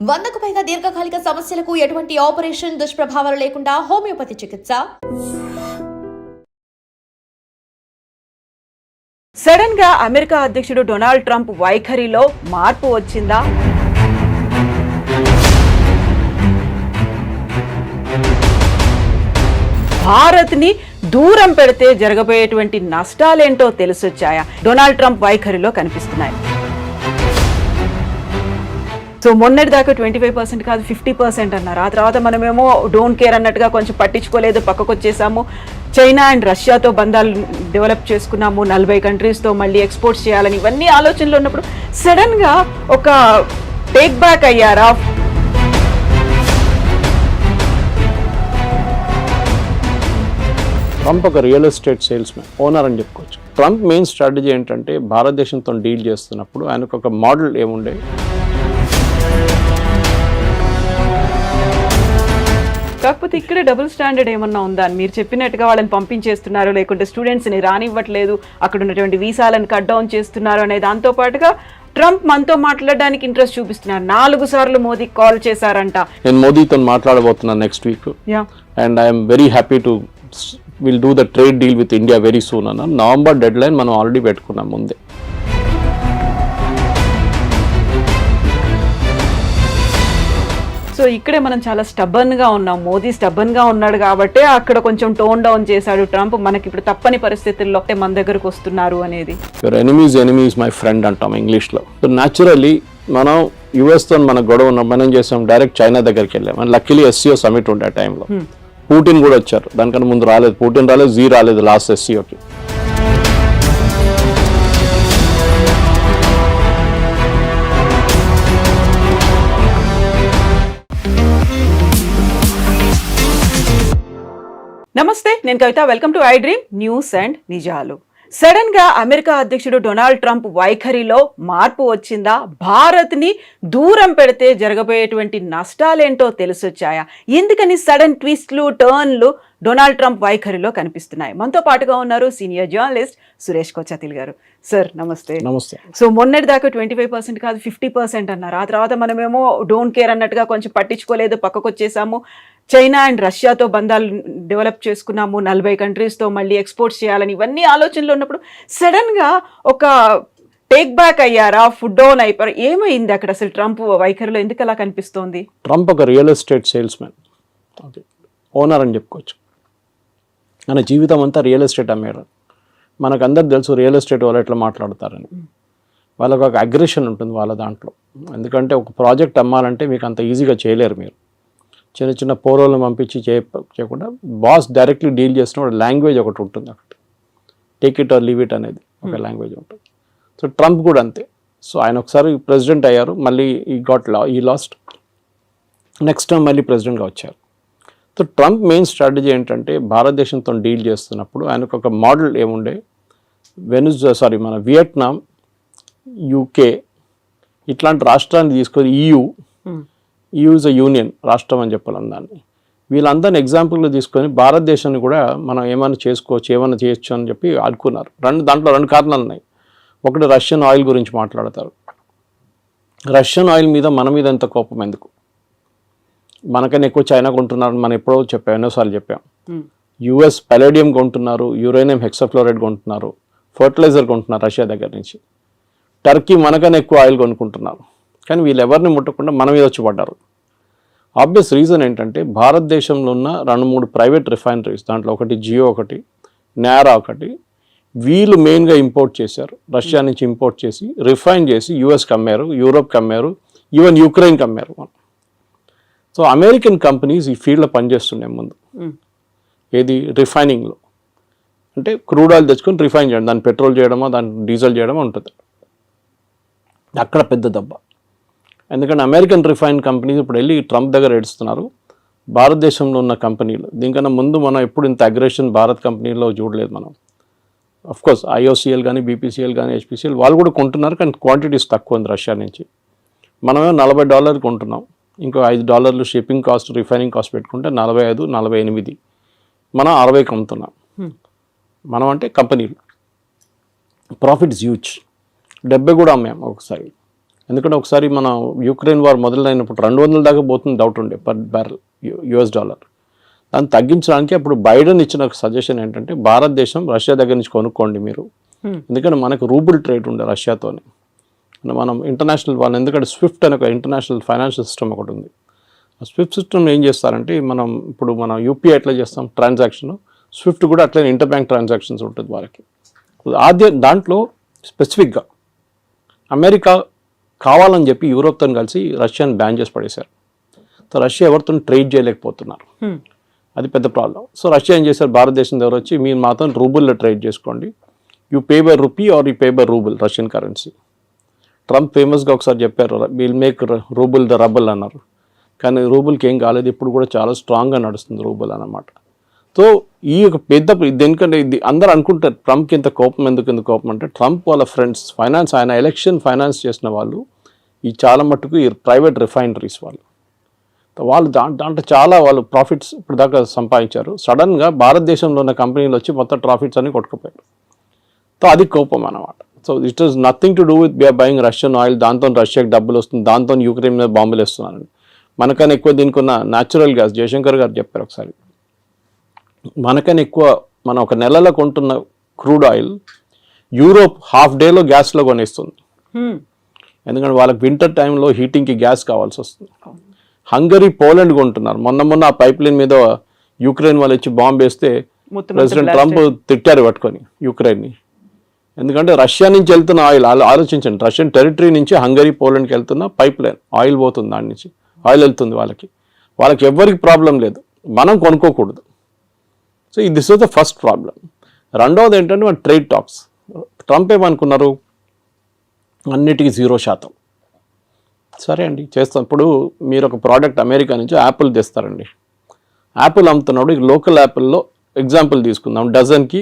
100కు పైగా దీర్ఘకాలిక సమస్యలకు ఎటువంటి ఆపరేషన్ దుష్ప్రభావాలు లేకుండా హోమియోపతి చికిత్స. సడన్ గా అమెరికా అధ్యక్షుడు డొనాల్డ్ ట్రంప్ వైఖరిలో మార్పు వచ్చిందా? భారత్ ని దూరం పెడితే జరగబోయేటువంటి నష్టాలేంటో తెలిసొచ్చాయా? డొనాల్డ్ ట్రంప్ వైఖరిలో కనిపిస్తున్నాయి. సో మొన్నటి దాకా 25% కాదు 50% అన్నారు. ఆ తర్వాత మనమేమో డోంట్ కేర్ అన్నట్టుగా కొంచెం పట్టించుకోలేదు, పక్కకు వచ్చేసాము. చైనా అండ్ రష్యాతో బంధాలు డెవలప్ చేసుకున్నాము, 40 కంట్రీస్తో మళ్ళీ ఎక్స్పోర్ట్స్ చేయాలని ఇవన్నీ ఆలోచనలు ఉన్నప్పుడు సడన్గా ఒక టేక్ బ్యాక్ అయ్యారా? ట్రంప్ ఒక రియల్ ఎస్టేట్ సేల్స్మెన్, ఓనర్ అని చెప్పుకోవచ్చు. ట్రంప్ మెయిన్ స్ట్రాటజీ ఏంటంటే భారతదేశంతో డీల్ చేస్తున్నప్పుడు ఆయనకు ఒక మోడల్ ఏముండే, కాకపోతే ఇక్కడ డబుల్ స్టాండర్డ్ ఏమన్నా ఉందా? మీరు చెప్పినట్టుగా వాళ్ళని పంపించేస్తున్నారు, లేకుంటే స్టూడెంట్స్ని రానివ్వట్లేదు, అక్కడ ఉన్నటువంటి వీసాలను కట్ డౌన్ చేస్తున్నారు అనే దాంతో పాటుగా ట్రంప్ మనతో మాట్లాడడానికి ఇంట్రెస్ట్ చూపిస్తున్నారు. 4 సార్లు మోదీ కాల్ చేశారంట. నేను మోదీతో మాట్లాడబోతున్నాను next week and I'm very happy to will do the trade deal with India very soon అన్న. నవంబర్ డెడ్ లైన్ మనం ఆల్రెడీ పెట్టుకున్నాం ముందే. సో ఇక్కడే మనం చాలా స్టబ్బన్గా ఉన్నాం. మోదీ స్టబ్బన్గా ఉన్నాడు కాబట్టి అక్కడ కొంచెం టోన్ డౌన్ చేశాడు ట్రంప్. మనకి ఇప్పుడు తప్పని పరిస్థితుల్లో మన దగ్గరకు వస్తున్నారు అనేది. యువర్ ఎనిమీస్ మై ఫ్రెండ్ అంటాం ఇంగ్లీష్లో. సో న్యాచురల్లీ మనం యుఎస్తో మన గొడవ ఉన్న మనం చేసాం, డైరెక్ట్ చైనా దగ్గరికి వెళ్ళాం. అండ్ లక్కీలీ ఎస్సీఓ సమిట్ ఉండే ఆ టైంలో పుటిన్ కూడా వచ్చారు. దానికన్నా ముందు రాలేదు, పుటిన్ రాలేదు, జీ రాలేదు లాస్ట్ ఎస్సీఓకి. నమస్తే, నేను Kavitha. Welcome to I dream news and నిజాలు. సడన్ గా అమెరికా అధ్యక్షుడు డొనాల్డ్ ట్రంప్ వైఖరిలో మార్పు వచ్చిందా? భారత్ ని దూరం పెడితే జరగబోయేటువంటి నష్టాలేంటో తెలిసొచ్చాయా? ఎందుకని సడన్ ట్విస్ట్లు, టర్న్లు డొనాల్డ్ ట్రంప్ వైఖరిలో కనిపిస్తున్నాయి? మనతో పాటుగా ఉన్నారు సీనియర్ జర్నలిస్ట్ సురేష్ కొచ్చాతిల్ గారు. సార్ నమస్తే. నమస్తే. సో మొన్నటి దాకా 25% కాదు 50% అన్నారు. ఆ తర్వాత మనమేమో డోంట్ కేర్ అన్నట్టుగా కొంచెం పట్టించుకోలేదు, పక్కకు వచ్చేసాము. చైనా అండ్ రష్యాతో బంధాలు డెవలప్ చేసుకున్నాము, 40 కంట్రీస్తో మళ్ళీ ఎక్స్పోర్ట్స్ చేయాలని ఇవన్నీ ఆలోచనలు ఉన్నప్పుడు సడన్గా ఒక టేక్ బ్యాక్ అయ్యారా? ఫుడ్ డౌన్ అయిపోయారు? ఏమైంది అక్కడ అసలు ట్రంప్ వైఖరిలో? ఎందుకు అలా కనిపిస్తోంది? ట్రంప్ ఒక రియల్ ఎస్టేట్ సేల్స్మెన్, ఓనర్ అని చెప్పుకోవచ్చు. మన జీవితం అంతా రియల్ ఎస్టేట్ అమ్మేరు. మనకు అందరు తెలుసు రియల్ ఎస్టేట్ వాళ్ళు ఎట్లా మాట్లాడతారని. వాళ్ళకు ఒక అగ్రెషన్ ఉంటుంది వాళ్ళ దాంట్లో. ఎందుకంటే ఒక ప్రాజెక్ట్ అమ్మాలంటే మీకు అంత ఈజీగా చేయలేరు. మీరు చిన్న చిన్న పోరోలను పంపించి చేయకుండా బాస్ డైరెక్ట్లీ డీల్ చేసిన లాంగ్వేజ్ ఒకటి ఉంటుంది. అక్కడ take it or leave it అనేది ఒక లాంగ్వేజ్ ఉంటుంది. సో ట్రంప్ కూడా అంతే. సో ఆయన ఒకసారి ప్రెసిడెంట్ అయ్యారు, మళ్ళీ ఈ లాస్ట్ నెక్స్ట్ టైం మళ్ళీ ప్రెసిడెంట్గా వచ్చారు. సో ట్రంప్ మెయిన్ స్ట్రాటజీ ఏంటంటే భారతదేశంతో డీల్ చేస్తున్నప్పుడు ఆయనకు ఒక మోడల్ ఏముండే, మన వియట్నాం, యూకే ఇట్లాంటి రాష్ట్రాన్ని తీసుకొని EU ఇస్ అ యూనియన్ రాష్ట్రం అని చెప్పాలి దాన్ని. వీళ్ళందరినీ ఎగ్జాంపుల్గా తీసుకొని భారతదేశాన్ని కూడా మనం ఏమైనా చేసుకోవచ్చు, ఏమైనా చేయొచ్చు అని చెప్పి అనుకున్నారు. దాంట్లో 2 కారణాలు ఉన్నాయి. ఒకటి రష్యన్ ఆయిల్ గురించి మాట్లాడతారు. రష్యన్ ఆయిల్ మీద మన మీద ఎంత కోపం ఎందుకు? మనకన్నా ఎక్కువ చైనా కొంటున్నారు. మనం ఎన్నోసార్లు చెప్పాం. US పలేడియం కొంటున్నారు, యురేనియం హెక్సాఫ్లోరైడ్ కొంటున్నారు, ఫర్టిలైజర్ కొంటున్నారు రష్యా దగ్గర నుంచి. టర్కీ మనకన్నా ఎక్కువ ఆయిల్ కొనుక్కుంటున్నారు. కానీ వీళ్ళు ఎవరిని ముట్టకుండా మన మీద వచ్చి పడ్డారు. ఆబ్వియస్ రీజన్ ఏంటంటే భారతదేశంలో ఉన్న 2-3 ప్రైవేట్ రిఫైనరీస్, దాంట్లో ఒకటి జియో, ఒకటి నారా, ఒకటి వీళ్ళు మెయిన్గా ఇంపోర్ట్ చేశారు. రష్యా నుంచి ఇంపోర్ట్ చేసి రిఫైన్ చేసి యూఎస్కి అమ్మారు, యూరోప్కి అమ్మారు, ఈవెన్ యుక్రెయిన్కి అమ్మారు. సో అమెరికన్ కంపెనీస్ ఈ ఫీల్డ్లో పనిచేస్తుండే ముందు. ఏది రిఫైనింగ్లో అంటే క్రూడ్ ఆయిల్ తెచ్చుకొని రిఫైన్ చేయడం, దాన్ని పెట్రోల్ చేయడమో దాన్ని డీజిల్ చేయడమో ఉంటుంది. అక్కడ పెద్ద దెబ్బ. ఎందుకంటే అమెరికన్ రిఫైన్ కంపెనీస్ ఇప్పుడు వెళ్ళి ట్రంప్ దగ్గర ఏడుస్తున్నారు. భారతదేశంలో ఉన్న కంపెనీలు దీనికన్నా ముందు మనం ఎప్పుడు ఇంత అగ్రెషన్ భారత్ కంపెనీలో చూడలేదు మనం. అఫ్కోర్స్ IOCL కానీ BPCL కానీ HPCL వాళ్ళు కూడా కొంటున్నారు, కానీ క్వాంటిటీస్ తక్కువ ఉంది రష్యా నుంచి. మనమే $40 కొంటున్నాం, ఇంకో $5 షిప్పింగ్ కాస్ట్, రిఫైనింగ్ కాస్ట్ పెట్టుకుంటే 45, 48 మనం 60కి అమ్ముతున్నాం. మనం అంటే కంపెనీలు ప్రాఫిట్స్ హ్యూజ్. 70 కూడా అమ్మాం ఒకసారి. ఎందుకంటే ఒకసారి మన యుక్రెయిన్ వార్ మొదలైనప్పుడు 200 దాకా పోతుంది డౌట్ ఉండే పర్ బ్యారెల్ $US. దాన్ని తగ్గించడానికి అప్పుడు బైడెన్ ఇచ్చిన సజెషన్ ఏంటంటే భారతదేశం రష్యా దగ్గర నుంచి కొనుక్కోండి మీరు, ఎందుకంటే మనకు రూబుల్ ట్రేడ్ ఉండే రష్యాతోనే. మనం ఇంటర్నేషనల్ వాళ్ళు, ఎందుకంటే స్విఫ్ట్ అనే ఒక ఇంటర్నేషనల్ ఫైనాన్షియల్ సిస్టమ్ ఒకటి ఉంది. ఆ స్విఫ్ట్ సిస్టమ్ ఏం చేస్తారంటే మనం యూపీఐ ఎట్లా చేస్తాం ట్రాన్సాక్షన్, స్విఫ్ట్ కూడా అట్లనే ఇంటర్ బ్యాంక్ ట్రాన్సాక్షన్స్ ఉంటుంది వాళ్ళకి. దాంట్లో స్పెసిఫిక్గా అమెరికా కావాలని చెప్పి యూరోప్తో కలిసి రష్యాని బ్యాన్ చేసి పడేశారు. సో రష్యా ఎవరితో ట్రేడ్ చేయలేకపోతున్నారు, అది పెద్ద ప్రాబ్లం. సో రష్యా ఏం చేశారు, భారతదేశం దగ్గర వచ్చి మీరు మాత్రం రూబుల్లో ట్రేడ్ చేసుకోండి, you pay by rupee are you pay by rouble Russian currency. Trump ఫేమస్గా ఒకసారి చెప్పారు will make rouble the rubble అన్నారు, కానీ రూబుల్కి ఏం కాలేదు, ఇప్పుడు కూడా చాలా స్ట్రాంగ్గా నడుస్తుంది రూబుల్ అన్నమాట. సో ఈ యొక్క పెద్ద దేనికంటే ఇది అందరూ అనుకుంటారు ట్రంప్కి ఇంత కోపం ఎందుకు కోపం అంటే, ట్రంప్ వాళ్ళ ఫ్రెండ్స్ ఆయన ఎలక్షన్ ఫైనాన్స్ చేసిన వాళ్ళు ఈ చాలా మట్టుకు ఈ ప్రైవేట్ రిఫైనరీస్ వాళ్ళు దాంట్లో చాలా వాళ్ళు ప్రాఫిట్స్ ఇప్పుడు దాకా సంపాదించారు. సడన్గా భారతదేశంలో ఉన్న కంపెనీలు వచ్చి మొత్తం ప్రాఫిట్స్ అన్ని కొట్టుకుపోయారు. సో అది కోపం అన్నమాట. So it is nothing to do with we're buying Russian oil, దాంతో రష్యాకి డబ్బులు వస్తుంది, దాంతో యుక్రెయిన్ మీద బాంబులు వేస్తున్నారని. మనకన్నా ఎక్కువ దీనికి ఉన్న న్యాచురల్ గ్యాస్, జయశంకర్ గారు చెప్పారు ఒకసారి, మనకన్నా ఎక్కువ మనం ఒక నెలలో కొంటున్న క్రూడ్ ఆయిల్ యూరోప్ హాఫ్ డేలో గ్యాస్లో కొనేస్తుంది. ఎందుకంటే వాళ్ళకి వింటర్ టైంలో హీటింగ్కి గ్యాస్ కావాల్సి వస్తుంది. హంగరీ, పోలాండ్ కొంటున్నారు. మొన్న ఆ పైప్ లైన్ మీద యుక్రెయిన్ వాళ్ళు వచ్చి బాంబు వేస్తే ప్రెసిడెంట్ ట్రంప్ తిట్టారు పట్టుకొని యుక్రెయిన్ని. ఎందుకంటే రష్యా నుంచి వెళ్తున్న ఆయిల్ ఆలోచించండి, రష్యన్ టెరిటరీ నుంచి హంగరీ, పోలాండ్కి వెళ్తున్న పైప్ లైన్ ఆయిల్ పోతుంది, దాని నుంచి ఆయిల్ వెళ్తుంది వాళ్ళకి ఎవ్వరికి ప్రాబ్లం లేదు, మనం కొనుక్కోకూడదు. So this was the first problem. రెండవది ఏంటంటే మన ట్రేడ్ టాక్స్. ట్రంప్ ఏమనుకున్నారు, అన్నిటికీ 0%. సరే అండి చేస్తాం. ఇప్పుడు మీరు ఒక ప్రోడక్ట్ అమెరికా నుంచి యాపిల్ తెస్తారండి, యాపిల్ అమ్ముతున్నాడు, లోకల్ యాపిల్లో ఎగ్జాంపుల్ తీసుకుందాం, డజన్కి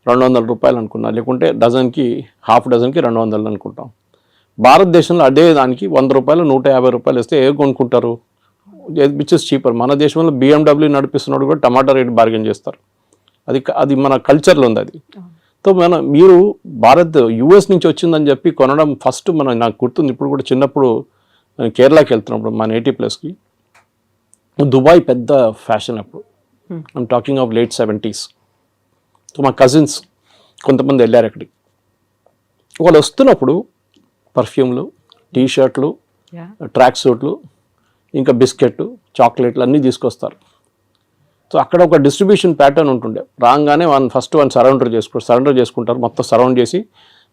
$200 అనుకున్నాం, లేకుంటే డజన్కి హాఫ్ డజన్కి 200 అనుకుంటాం. భారతదేశంలో అదే దానికి $100, $150 ఇస్తే ఏ కొనుక్కుంటారు, విచ్ ఇస్ చీపర్. మన దేశంలో BMW నడిపిస్తున్నాడు కూడా టమాటా రేట్ బార్గెన్ చేస్తారు, అది మన కల్చర్లో ఉంది అది. సో మీరు US నుంచి వచ్చిందని చెప్పి కొనడం ఫస్ట్ నాకు గుర్తుంది, ఇప్పుడు కూడా చిన్నప్పుడు కేరళకి వెళ్తున్నప్పుడు మా నేటివ్ ప్లేస్కి దుబాయ్ పెద్ద ఫ్యాషన్ అప్పుడు, I'm talking of late 70s. So మా కజిన్స్ కొంతమంది వెళ్ళారు అక్కడికి. వాళ్ళు వస్తున్నప్పుడు పర్ఫ్యూమ్లు, టీషర్ట్లు, ట్రాక్ సూట్లు, ఇంకా బిస్కెట్, చాక్లెట్లు అన్నీ తీసుకొస్తారు. సో అక్కడ ఒక డిస్ట్రిబ్యూషన్ ప్యాటర్న్ ఉంటుండే, రాగానే ఫస్ట్ సరౌండర్ చేసుకుంటారు, మొత్తం సరౌండ్ చేసి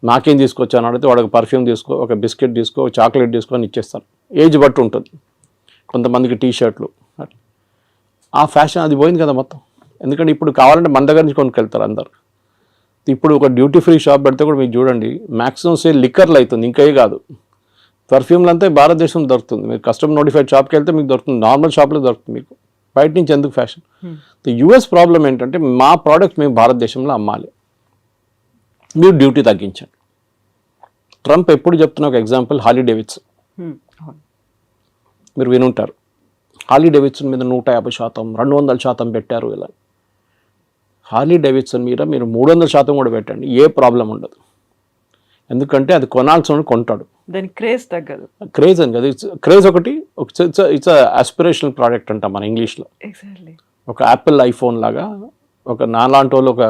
నాకేం తీసుకొచ్చాను అడిగితే వాడికి పర్ఫ్యూమ్ తీసుకో, ఒక బిస్కెట్ తీసుకో, చాక్లెట్ తీసుకో అని ఇచ్చేస్తారు. ఏజ్ బట్టి ఉంటుంది, కొంతమందికి టీషర్ట్లు. ఆ ఫ్యాషన్ అది పోయింది కదా మొత్తం. ఎందుకంటే ఇప్పుడు కావాలంటే మన దగ్గర నుంచి కొనుక్కెళ్తారు అందరు. ఇప్పుడు ఒక డ్యూటీ ఫ్రీ షాప్ పెడితే కూడా మీకు చూడండి మ్యాక్సిమం సేల్ లిక్కర్లు అవుతుంది, ఇంకే కాదు. పర్ఫ్యూమ్లు అంతా భారతదేశం దొరుకుతుంది, మీరు కస్టమ్ నోటిఫైడ్ షాప్కి వెళ్తే మీకు దొరుకుతుంది, నార్మల్ షాప్లో దొరుకుతుంది, మీకు బయట నుంచి ఎందుకు ఫ్యాషన్. యుఎస్ ప్రాబ్లం ఏంటంటే మా ప్రోడక్ట్ మేము భారతదేశంలో అమ్మాలి, మీరు డ్యూటీ తగ్గించండి. ట్రంప్ ఎప్పుడు చెప్తున్న ఒక ఎగ్జాంపుల్ హార్లీ డేవిడ్సన్, మీరు వినుంటారు. హార్లీ డేవిడ్సన్ మీద 150%, 200% పెట్టారు. ఇలా హార్లీ డేవిడ్సన్ మీద మీరు 300% కూడా పెట్టండి, ఏ ప్రాబ్లం ఉండదు. ఎందుకంటే అది కొనాల్సిన కొంటాడు, దాని క్రేజ్ తగ్గదు. క్రేజ్ అని కదా, క్రేజ్ ఒకటి, ఇట్స్ ఆస్పిరేషనల్ ప్రోడక్ట్ అంటాం మన ఇంగ్లీష్లో. ఒక యాపిల్ ఐఫోన్ లాగా, ఒక నాలాంటి వాళ్ళు ఒక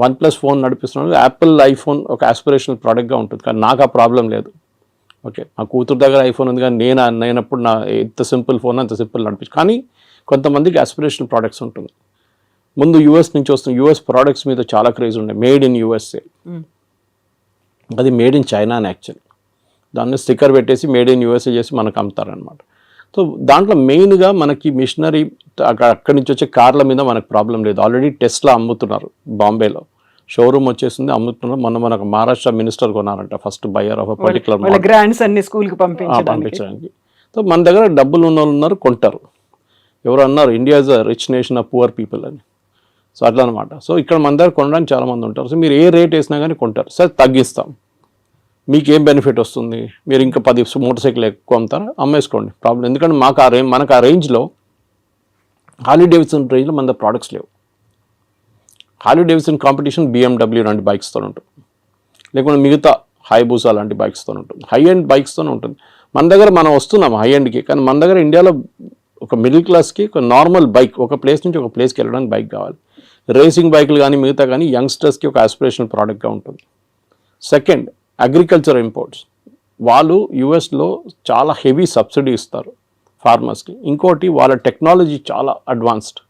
OnePlus ఫోన్ నడిపిస్తున్నాడు, యాపిల్ ఐఫోన్ ఒక ఆస్పిరేషనల్ ప్రోడక్ట్గా ఉంటుంది. కానీ నాకు ఆ ప్రాబ్లం లేదు. ఓకే, మా కూతురు దగ్గర ఐఫోన్ ఉంది, కానీ నేనప్పుడు ఎంత సింపుల్ ఫోన్ అంత సింపుల్ నడిపించు. కానీ కొంతమందికి ఆస్పిరేషనల్ ప్రోడక్ట్స్ ఉంటుంది. ముందు యూఎస్ నుంచి వస్తున్న యూఎస్ ప్రోడక్ట్స్ మీద చాలా క్రేజ్ ఉండే, మేడ్ ఇన్ యూఎస్ఏ. అది మేడ్ ఇన్ చైనా అని యాక్చువల్లీ, దాన్ని స్టిక్కర్ పెట్టేసి మేడ్ ఇన్ యూఎస్ఏ చేసి మనకు అమ్ముతారనమాట. సో దాంట్లో మెయిన్గా మనకి మిషనరీ అక్కడి నుంచి వచ్చే కార్ల మీద మనకు ప్రాబ్లం లేదు. ఆల్రెడీ టెస్లా అమ్ముతున్నారు, బాంబేలో షోరూమ్ వచ్చేసింది, అమ్ముతున్నారు. మనకు మహారాష్ట్ర మినిస్టర్ కొన్నారంట first buyer of particular brands అన్ని స్కూల్కి పంపించడానికి. సో మన దగ్గర డబ్బులు ఉన్న వాళ్ళు ఉన్నారు, కొంటారు. ఎవరు అన్నారు India is a rich nation of poor people అని. సో అట్లా అనమాట. సో ఇక్కడ మన దగ్గర కొనడానికి చాలామంది ఉంటారు. సో మీరు ఏ రేట్ వేసినా కానీ కొంటారు. సరే తగ్గిస్తాం, మీకు ఏం బెనిఫిట్ వస్తుంది, మీరు ఇంకా 10 మోటార్ సైకిల్ ఎక్కువ అమ్ముతారా, అమ్మేసుకోండి, ప్రాబ్లం. ఎందుకంటే మనకు ఆ రేంజ్లో హార్లీ డేవిడ్సన్ రేంజ్లో మన ప్రోడక్ట్స్ లేవు. హార్లీ డేవిడ్సన్ కాంపిటీషన్ BMW లాంటి బైక్స్తో ఉంటుంది, లేకుంటే మిగతా హైబూసా లాంటి బైక్స్తో ఉంటుంది, హై ఎండ్ బైక్స్తోనే ఉంటుంది. మన దగ్గర మనం వస్తున్నాం హై ఎండ్కి, కానీ మన దగ్గర ఇండియాలో ఒక మిడిల్ క్లాస్కి ఒక నార్మల్ బైక్ ఒక ప్లేస్ నుంచి ఒక ప్లేస్కి వెళ్ళడానికి బైక్ కావాలి. రేసింగ్ బైకులు కానీ మిగతా కానీ యంగ్స్టర్స్కి ఒక ఆస్పిరేషనల్ ప్రోడక్ట్గా ఉంటుంది. Second, agriculture imports. వాళ్ళు యుఎస్లో చాలా హెవీ సబ్సిడీ ఇస్తారు ఫార్మర్స్కి. ఇంకోటి వాళ్ళ టెక్నాలజీ చాలా అడ్వాన్స్డ్.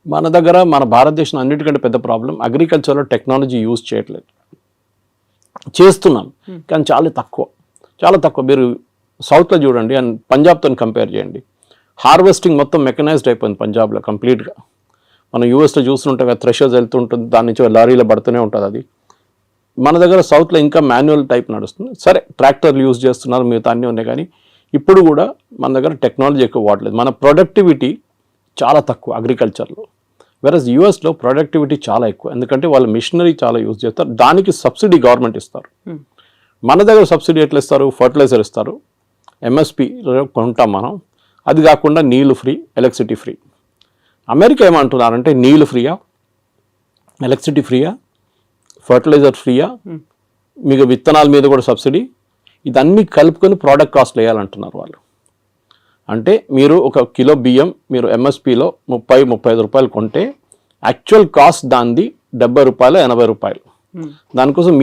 మన దగ్గర మన భారతదేశం అన్నిటికంటే పెద్ద ప్రాబ్లం అగ్రికల్చర్లో టెక్నాలజీ యూజ్ చేయట్లేదు. చేస్తున్నాం కానీ చాలా తక్కువ. మీరు సౌత్లో చూడండి అండ్ పంజాబ్తో కంపేర్ చేయండి. హార్వెస్టింగ్ మొత్తం మెకనైజ్డ్ అయిపోయింది పంజాబ్లో కంప్లీట్గా. మనం యూఎస్లో చూస్తుంటే థ్రెషర్స్ వెళ్తుంటుంది, దాని నుంచి లారీలో పడుతూనే ఉంటుంది. అది మన దగ్గర సౌత్లో ఇంకా మాన్యువల్ టైప్ నడుస్తుంది. సరే ట్రాక్టర్లు యూజ్ చేస్తున్నారు, మిగతా అన్నీ ఉన్నాయి, కానీ ఇప్పుడు కూడా మన దగ్గర టెక్నాలజీ ఎక్కువ వాడలేదు. మన ప్రొడక్టివిటీ చాలా తక్కువ అగ్రికల్చర్లో. వెరస్ యూఎస్లో ప్రొడక్టివిటీ చాలా ఎక్కువ, ఎందుకంటే వాళ్ళు మిషనరీ చాలా యూజ్ చేస్తారు, దానికి సబ్సిడీ గవర్నమెంట్ ఇస్తారు. మన దగ్గర సబ్సిడీ ఎట్లా ఇస్తారు? ఫర్టిలైజర్ ఇస్తారు, ఎంఎస్పి కొంటాం మనం, అది కాకుండా నీళ్ళు ఫ్రీ, ఎలక్ట్రిసిటీ ఫ్రీ. అమెరికా ఏమంటున్నారంటే నీళ్ళు ఫ్రీయా, ఎలక్ట్రిసిటీ ఫ్రీయా, ఫర్టిలైజర్ ఫ్రీయా, మీకు విత్తనాల మీద కూడా సబ్సిడీ, ఇదన్నీ కలుపుకొని ప్రోడక్ట్ కాస్ట్ వేయాలంటున్నారు వాళ్ళు. అంటే మీరు ఒక కిలో బియ్యం మీరు ఎంఎస్పిలో 30-35 రూపాయలు కొంటే యాక్చువల్ కాస్ట్ దానిది 70 రూపాయలు 80 రూపాయలు. దానికోసం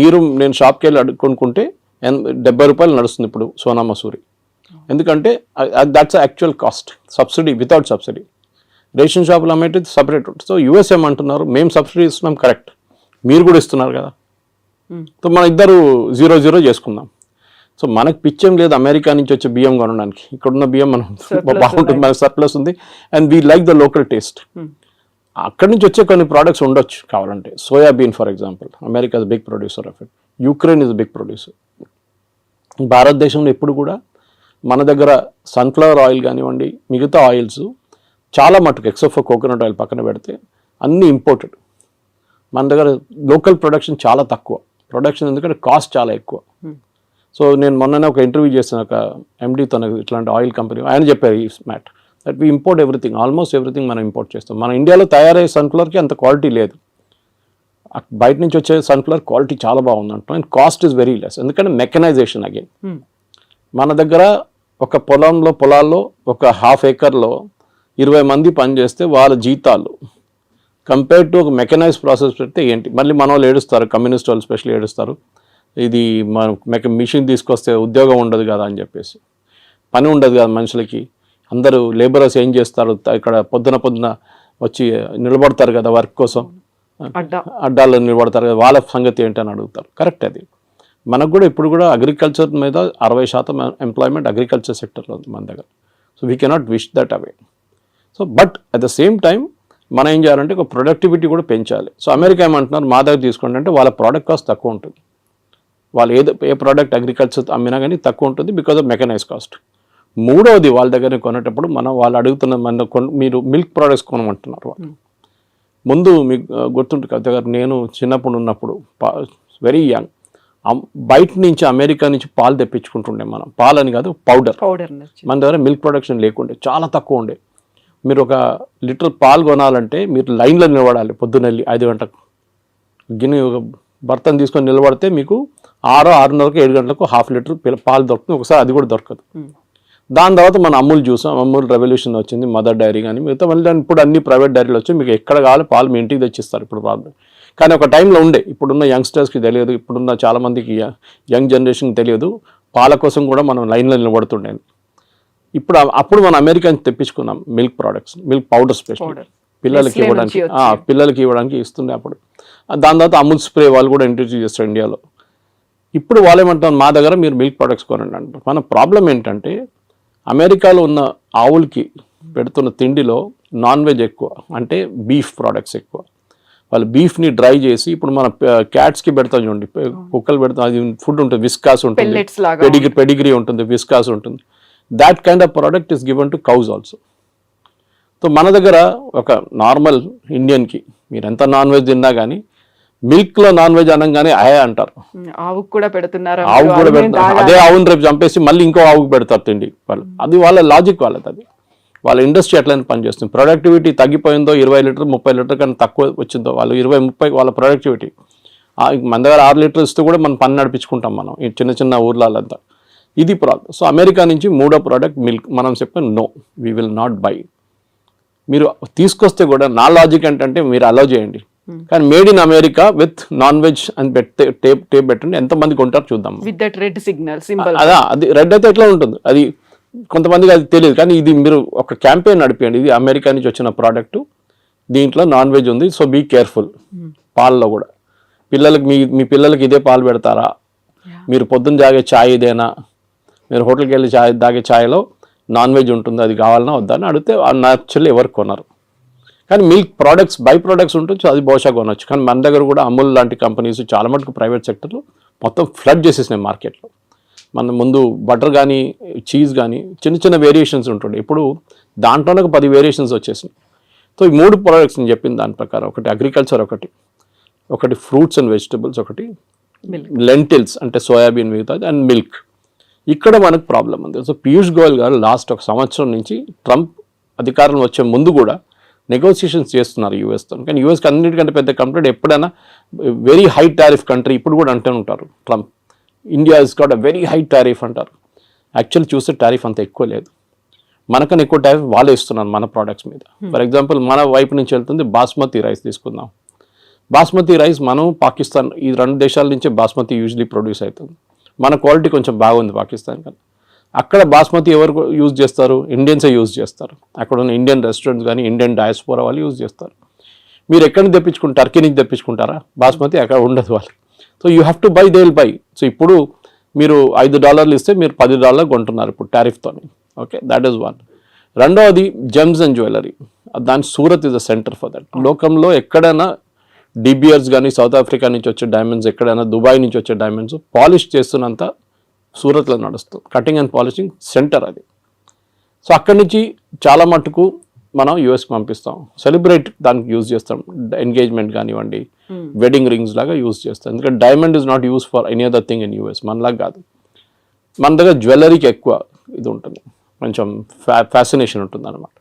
నేను షాప్కి వెళ్ళి కొనుక్కుంటే 70 రూపాయలు నడుస్తుంది ఇప్పుడు సోనా మసూరి, ఎందుకంటే that's actual cost, subsidy without subsidy. Ration షాపులు అమ్మేది సపరేట్. సో యూఎస్ ఏమంటున్నారు, మేము సబ్సిడీ ఇస్తున్నాం, కరెక్ట్, మీరు కూడా ఇస్తున్నారు కదా, సో మన ఇద్దరు 0-0 చేసుకుందాం. సో మనకు పిచ్చేం లేదు అమెరికా నుంచి వచ్చే బియ్యం కొనడానికి, ఇక్కడున్న బియ్యం మనం బాగుంటుంది, మనకు సర్ప్లస్ ఉంది, and we like the local taste. అక్కడి నుంచి వచ్చే కొన్ని ప్రోడక్ట్స్ ఉండొచ్చు కావాలంటే, soybean for example, America is big producer of it, Ukraine is big producer. భారతదేశంలో ఎప్పుడు కూడా మన దగ్గర సన్ఫ్లవర్ ఆయిల్ కానివ్వండి, మిగతా ఆయిల్స్ చాలా మటుకు ఎక్సెప్ట్ ఫర్ కోకోనట్ ఆయిల్ పక్కన పెడితే అన్నీ ఇంపోర్టెడ్. మన దగ్గర లోకల్ ప్రొడక్షన్ చాలా తక్కువ, ప్రొడక్షన్ ఎందుకంటే కాస్ట్ చాలా ఎక్కువ. సో నేను మొన్ననే ఒక ఇంటర్వ్యూ చేసిన ఒక ఎండీతో, ఇట్లాంటి ఆయిల్ కంపెనీ, ఆయన చెప్పారు ఈ మ్యాట్ that we import everything, almost everything మనం ఇంపోర్ట్ చేస్తాం. మన ఇండియాలో తయారయ్యే సన్ఫ్లవర్కి అంత క్వాలిటీ లేదు, బయట నుంచి వచ్చే సన్ఫ్లవర్ క్వాలిటీ చాలా బాగుంది అంటాం, and cost is very less, ఎందుకంటే మెకనైజేషన్ అగైన్. మన దగ్గర ఒక పొలాల్లో ఒక హాఫ్ ఏకర్లో 20 మంది పనిచేస్తే వాళ్ళ జీతాలు కంపేర్డ్ టు ఒక మెకనైజ్ ప్రాసెస్ పెడితే ఏంటి, మళ్ళీ మన వాళ్ళు ఏడుస్తారు, కమ్యూనిస్ట్ వాళ్ళు స్పెషల్లీ ఏడుస్తారు, ఇది మన మిషన్ తీసుకొస్తే ఉద్యోగం ఉండదు కదా అని చెప్పేసి. పని ఉండదు కదా మనుషులకి, అందరూ లేబరర్స్ ఏం చేస్తారు, ఇక్కడ పొద్దున వచ్చి నిలబడతారు కదా వర్క్ కోసం, అడ్డాల్లో నిలబడతారు కదా, వాళ్ళ సంగతి ఏంటని అడుగుతారు. కరెక్ట్, అది మనకు కూడా ఇప్పుడు కూడా అగ్రికల్చర్ మీద 60% ఎంప్లాయ్మెంట్ అగ్రికల్చర్ సెక్టర్లో ఉంది మన దగ్గర. So we cannot wish that away. So but at the same time మనం ఏం చేయాలంటే ఒక ప్రొడక్టివిటీ కూడా పెంచాలి. సో అమెరికా ఏమంటున్నారు, మా దగ్గర తీసుకోండి అంటే వాళ్ళ ప్రోడక్ట్ కాస్ట్ తక్కువ ఉంటుంది, వాళ్ళు ఏ ప్రోడక్ట్ అగ్రికల్చర్ అమ్మినా కానీ తక్కువ ఉంటుంది బికాజ్ ఆఫ్ మెకనైజ్ కాస్ట్. మూడవది వాళ్ళ దగ్గర కొనేటప్పుడు వాళ్ళు అడుగుతున్న మీరు మిల్క్ ప్రోడక్ట్స్ కొనమంటున్నారు వాళ్ళు. ముందు మీకు గుర్తుంటుంది కవిత గారు, నేను చిన్నప్పుడు ఉన్నప్పుడు వెరీ యంగ్, బయట నుంచి అమెరికా నుంచి పాలు తెప్పించుకుంటుండే మనం, పాలని కాదు పౌడర్. మన దగ్గర మిల్క్ ప్రొడక్షన్ లేకుండే, చాలా తక్కువ ఉండే. మీరు ఒక లీటర్ పాలు కొనాలంటే మీరు లైన్లో నిలబడాలి, పొద్దున్నెళ్ళి 5 గంటలకు గిన్నె ఒక బర్తన్ తీసుకొని నిలబడితే మీకు 6:30కు 7 గంటలకు హాఫ్ లీటర్ పాలు దొరుకుతుంది, ఒకసారి అది కూడా దొరకదు. దాని తర్వాత మనం అమూల్ చూసాం, అమూల్ రెవల్యూషన్ వచ్చింది, మదర్ డైరీ కానీ మిగతా మళ్ళీ ఇప్పుడు అన్ని ప్రైవేట్ డైరీలు వచ్చి మీకు ఎక్కడ కావాలి పాలు మీ ఇంటికి తెచ్చిస్తారు ఇప్పుడు ప్రాబ్లం. కానీ ఒక టైంలో ఉండే, ఇప్పుడున్న యంగ్స్టర్స్కి తెలియదు, ఇప్పుడున్న చాలామందికి యంగ్ జనరేషన్కి తెలియదు, పాల కోసం కూడా మనం లైన్లో నిలబడుతుండే. అప్పుడు మనం అమెరికా నుంచి తెప్పించుకున్నాం milk products, milk powder special పిల్లలకి ఇవ్వడానికి ఇస్తుండే అప్పుడు. దాని తర్వాత అమూల్ స్ప్రే వాళ్ళు కూడా ఇంట్రడ్యూస్ చేస్తారు ఇండియాలో. ఇప్పుడు వాళ్ళు ఏమంటారు, మా దగ్గర మీరు మిల్క్ ప్రొడక్ట్స్ కొనండి అంటారు. మన ప్రాబ్లం ఏంటంటే అమెరికాలో ఉన్న ఆవులకి పెడుతున్న తిండిలో నాన్ వెజ్ ఎక్కువ, అంటే బీఫ్ ప్రోడక్ట్స్ ఎక్కువ. వాళ్ళు బీఫ్ని డ్రై చేసి, ఇప్పుడు మన క్యాట్స్కి పెడతాం చూడండి, కుక్కలు పెడతాం, అది ఫుడ్ ఉంటుంది, విస్కాస్ ఉంటుంది, పెడిగ్రీ ఉంటుంది, విస్కాస్ ఉంటుంది. That kind of product is given to cows also. So మన దగ్గర ఒక నార్మల్ ఇండియన్కి మీరు ఎంత నాన్ వెజ్ తిన్నా కానీ మిల్క్లో నాన్ వెజ్ అనగానే అయే అంటారు. ఆవుకు కూడా పెడుతున్నారు, అదే ఆవుని రేపు చంపేసి మళ్ళీ ఇంకో ఆవుకు పెడతారు తిండి వాళ్ళు. అది వాళ్ళ లాజిక్ వాళ్ళది, అది వాళ్ళ ఇండస్ట్రీ ఎట్లయినా పనిచేస్తుంది. ప్రొడక్టివిటీ తగ్గిపోయిందో 20 లీటర్ 30 లీటర్ కన్నా తక్కువ వచ్చిందో వాళ్ళు 20-30 వాళ్ళ ప్రొడక్టివిటీ, మన దగ్గర 6 లీటర్లు ఇస్తూ కూడా మనం పని నడిపించుకుంటాం మనం ఈ చిన్న చిన్న ఊర్లంతా. ఇది ప్రాబ్లం. సో అమెరికా నుంచి మూడో ప్రోడక్ట్ మిల్క్. మనం చెప్పాం no, we will not buy. మీరు తీసుకొస్తే కూడా నా లాజిక్ ఏంటంటే మీరు అలౌ చేయండి, కానీ made in America with non veg అని టేప్ పెట్టండి, ఎంతమంది కొంటారు చూద్దాం. With that red signal symbol. అదా, అది రెడ్ అయితే ఎట్లా ఉంటుంది, అది కొంతమందికి అది తెలియదు. కానీ ఇది మీరు ఒక క్యాంపెయిన్ నడిపేయండి, ఇది అమెరికా నుంచి వచ్చిన ప్రోడక్ట్, దీంట్లో నాన్ వెజ్ ఉంది, సో బీ కేర్ఫుల్. పాలలో కూడా పిల్లలకి మీ పిల్లలకి ఇదే పాలు పెడతారా, మీరు పొద్దున్న తాగే ఛాయ్ ఇదేనా, మీరు హోటల్కి వెళ్ళి తాగే ఛాయ్లో నాన్ వెజ్ ఉంటుంది, అది కావాలన్నా వద్దా అని అడిగితే న్యాచురల్లీ ఎవరు కొనరు. కానీ మిల్క్ ప్రోడక్ట్స్ బై ప్రోడక్ట్స్ ఉంటుంది, అది బహుశా కొనవచ్చు. కానీ మన దగ్గర కూడా అమూల్ లాంటి కంపెనీస్ చాలా మటుకు ప్రైవేట్ సెక్టర్లో మొత్తం ఫ్లడ్ చేసేసినాయి మార్కెట్లో. మన ముందు బటర్ కానీ చీజ్ కానీ చిన్న చిన్న వేరియేషన్స్ ఉంటుండే, ఇప్పుడు దాంట్లోనే 10 వేరియేషన్స్ వచ్చేసినాయి. సో ఈ 3 ప్రోడక్ట్స్ నేను చెప్పిన దాని ప్రకారం, ఒకటి అగ్రికల్చర్, ఒకటి ఫ్రూట్స్ అండ్ వెజిటబుల్స్, ఒకటి లెంటిల్స్ అంటే సోయాబీన్ మిగతాది, అండ్ మిల్క్. ఇక్కడ మనకు ప్రాబ్లం ఉంది. సో పీయూష్ గోయల్ గారు లాస్ట్ 1 సంవత్సరం నుంచి ట్రంప్ అధికారం వచ్చే ముందు కూడా నెగోసియేషన్స్ చేస్తున్నారు యూఎస్తో. కానీ యూఎస్కి అన్నిటికంటే పెద్ద కంప్లైంట్ ఎప్పుడైనా వెరీ హై టారిఫ్ కంట్రీ, ఇప్పుడు కూడా అంటూ ఉంటారు Trump, India is got a very high tariff అంటారు. యాక్చువల్ చూస్తే టారిఫ్ అంత ఎక్కువ లేదు, మనకన్నా ఎక్కువ టారిఫ్ వాళ్ళే ఇస్తున్నారు మన ప్రోడక్ట్స్ మీద. ఫర్ ఎగ్జాంపుల్ మన వైపు నుంచి వెళ్తుంది బాస్మతి రైస్ తీసుకుందాం. బాస్మతి రైస్ మనం పాకిస్తాన్, ఈ 2 దేశాల నుంచే బాస్మతి యూజువలీ ప్రొడ్యూస్ అవుతుంది. మన క్వాలిటీ కొంచెం బాగుంది పాకిస్తాన్ కన్నా. అక్కడ బాస్మతి ఎవరు యూజ్ చేస్తారు, ఇండియన్సే యూజ్ చేస్తారు. అక్కడ ఉన్న ఇండియన్ రెస్టారెంట్స్ కానీ ఇండియన్ డయాస్పోరా వాళ్ళు యూజ్ చేస్తారు. మీరు ఎక్కడి నుంచి తెప్పించుకుంటారు, టర్కీ నుంచి తెప్పించుకుంటారా బాస్మతి, అక్కడ ఉండదు వాళ్ళు. So you have to buy, they will buy. So ఇప్పుడు మీరు $5 ఇస్తే మీరు $10 కొంటున్నారు ఇప్పుడు టారిఫ్తో. Okay, that is one. రెండవది జెమ్స్ అండ్ జ్యువెలరీ, దాని Surat is the centre for that. లోకంలో ఎక్కడైనా డిబియర్స్ కానీ సౌత్ ఆఫ్రికా నుంచి వచ్చే డైమండ్స్, ఎక్కడైనా దుబాయ్ నుంచి వచ్చే డైమండ్స్ పాలిష్ చేస్తున్నంత సూరత్లో నడుస్తుంది. కటింగ్ అండ్ పాలిషింగ్ సెంటర్ అది. సో అక్కడి నుంచి చాలా మటుకు మనం యూఎస్కి పంపిస్తాం, సెలబ్రేట్ దానికి యూజ్ చేస్తాం, ఎంగేజ్మెంట్ కానివ్వండి, వెడ్డింగ్ రింగ్స్ లాగా యూజ్ చేస్తాం. ఎందుకంటే diamond is not use for any other thing in US, మనలాగా కాదు. మన దగ్గర జ్యువెలరీకి ఎక్కువ ఇది ఉంటుంది, కొంచెం ఫ్యాసినేషన్ ఉంటుంది అనమాట.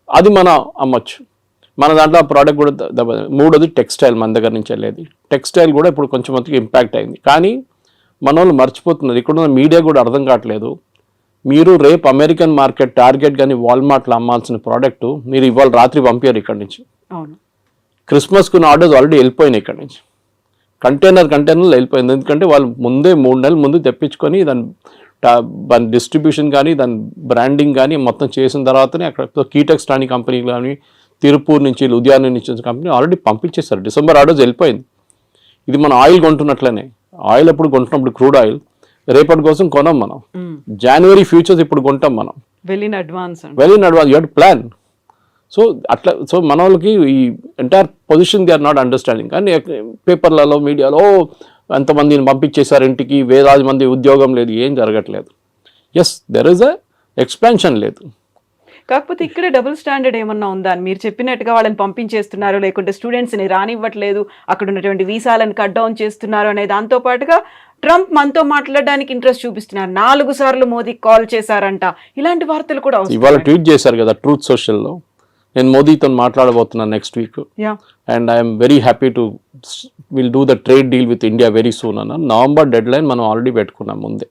అది మనం అమ్మచ్చు. మన దాంట్లో ఆ ప్రోడక్ట్ కూడా మూడోది టెక్స్టైల్, మన దగ్గర నుంచి వెళ్ళేది టెక్స్టైల్ కూడా ఇప్పుడు కొంచెం మందికి ఇంపాక్ట్ అయింది. కానీ మన వాళ్ళు మర్చిపోతున్నారు, ఇక్కడ మీడియా కూడా అర్థం కావట్లేదు. మీరు రేపు అమెరికన్ మార్కెట్ టార్గెట్ కానీ వాల్మార్ట్లో అమ్మాల్సిన ప్రోడక్ట్ మీరు ఇవాళ రాత్రి పంపారు ఇక్కడ నుంచి. క్రిస్మస్కున్న ఆర్డర్స్ ఆల్రెడీ వెళ్ళిపోయినాయి ఇక్కడ నుంచి, కంటైనర్లు వెళ్ళిపోయింది. ఎందుకంటే వాళ్ళు ముందే 3 నెలల ముందు తెప్పించుకొని దాని డిస్ట్రిబ్యూషన్ కానీ దాని బ్రాండింగ్ కానీ మొత్తం చేసిన తర్వాతనే అక్కడ కీటెక్స్ లాంటి కంపెనీ కానీ తిరుపూర్ నుంచి లుధియానా నుంచి వచ్చిన కంపెనీ ఆల్రెడీ పంపించేస్తారు. డిసెంబర్ ఆర్డర్స్ వెళ్ళిపోయింది. ఇది మన ఆయిల్ కొంటున్నట్లనే, ఆయిల్ అప్పుడు కొంటున్నప్పుడు క్రూడ్ ఆయిల్ రేపటి కోసం కొనం మనం, జనవరి ఫ్యూచర్స్ ఇప్పుడు కొంటాం మనం, well in advance you have to plan. So అట్లా, సో మన వాళ్ళకి ఈ entire position they are not understanding. కానీ పేపర్లలో మీడియాలో ఎంతమందిని పంపించేశారు ఇంటికి, వేలాది మంది ఉద్యోగం లేదు, ఏం జరగట్లేదు. Yes, there is a expansion లేదు. కాకపోతే ఇక్కడ డబుల్ స్టాండర్డ్ ఏమన్నా ఉందా అని మీరు చెప్పినట్టుగా వాళ్ళని పంపించేస్తున్నారు, లేకుంటే స్టూడెంట్స్ని రానివ్వట్లేదు, అక్కడ ఉన్నటువంటి వీసాలను కట్ డౌన్ చేస్తున్నారు అనే దాంతో పాటుగా ట్రంప్ మనతో మాట్లాడడానికి ఇంట్రెస్ట్ చూపిస్తున్నారు. 4 సార్లు మోదీకి కాల్ చేశారంట, ఇలాంటి వార్తలు కూడా ఇవాళ ట్వీట్ చేశారు కదా ట్రూత్ సోషల్లో. నేను మోదీతో మాట్లాడబోతున్నాను next week, and I'm very happy to will do the trade deal with India very soon అన్న. నవంబర్ డెడ్ లైన్ మనం ఆల్రెడీ పెట్టుకున్నాం ముందే.